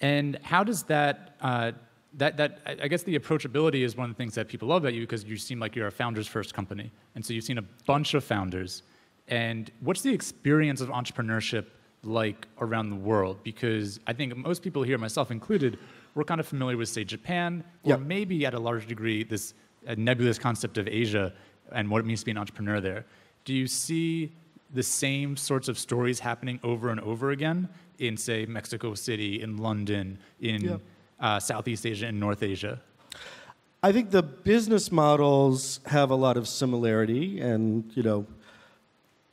And how does that, I guess the approachability is one of the things that people love about you because you seem like you're a founder's first company. And so you've seen a bunch of founders. And what's the experience of entrepreneurship like around the world? Because I think most people here, myself included, we're kind of familiar with, say, Japan, or maybe at a large degree, this nebulous concept of Asia and what it means to be an entrepreneur there. Do you see the same sorts of stories happening over and over again in, say, Mexico City, in London, in Southeast Asia, and North Asia? I think the business models have a lot of similarity, and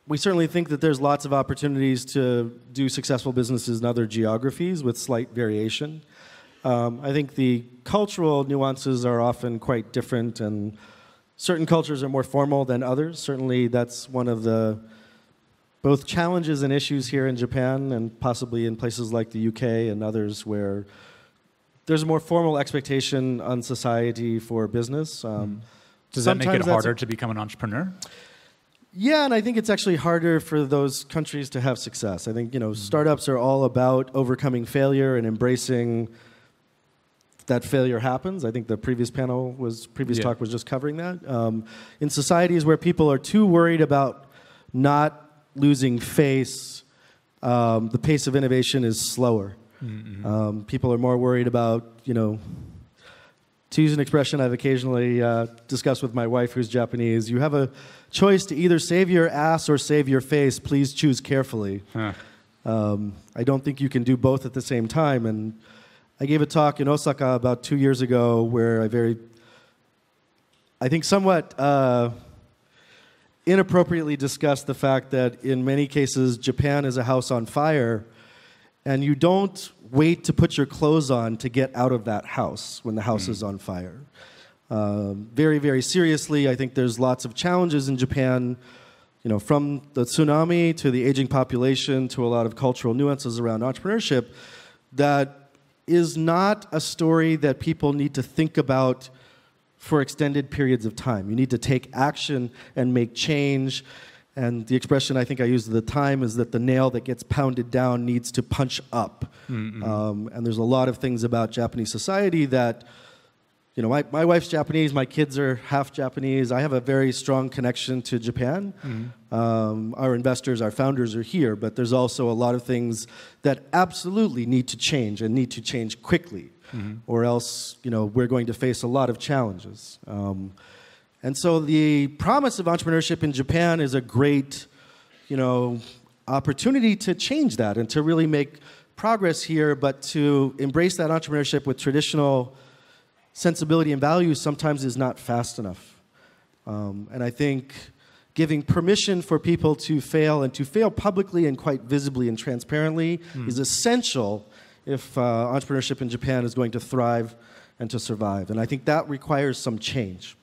we certainly think that there's lots of opportunities to do successful businesses in other geographies with slight variation. I think the cultural nuances are often quite different, and certain cultures are more formal than others. Certainly that's one of the both challenges and issues here in Japan and possibly in places like the UK and others where there's a more formal expectation on society for business. Does that make it harder to become an entrepreneur? Yeah, and I think it's actually harder for those countries to have success. I think, startups are all about overcoming failure and embracing that failure happens. I think the previous talk was just covering that. In societies where people are too worried about not losing face, the pace of innovation is slower. People are more worried about, to use an expression I've occasionally discussed with my wife who's Japanese, you have a choice to either save your ass or save your face. Please choose carefully. I don't think you can do both at the same time. And I gave a talk in Osaka about 2 years ago where I think somewhat inappropriately discussed the fact that in many cases Japan is a house on fire, and you don't wait to put your clothes on to get out of that house when the house is on fire. Very, very seriously, I think there's lots of challenges in Japan, from the tsunami to the aging population to a lot of cultural nuances around entrepreneurship that is not a story that people need to think about for extended periods of time. You need to take action and make change. And the expression I think I used at the time is that the nail that gets pounded down needs to punch up. And there's a lot of things about Japanese society that, my wife's Japanese, my kids are half Japanese. I have a very strong connection to Japan. Our investors, our founders are here, but there's also a lot of things that absolutely need to change and need to change quickly. Or else, we're going to face a lot of challenges. And so the promise of entrepreneurship in Japan is a great, opportunity to change that and to really make progress here, but to embrace that entrepreneurship with traditional sensibility and values sometimes is not fast enough. And I think giving permission for people to fail and to fail publicly and quite visibly and transparently is essential if entrepreneurship in Japan is going to thrive and to survive. And I think that requires some change.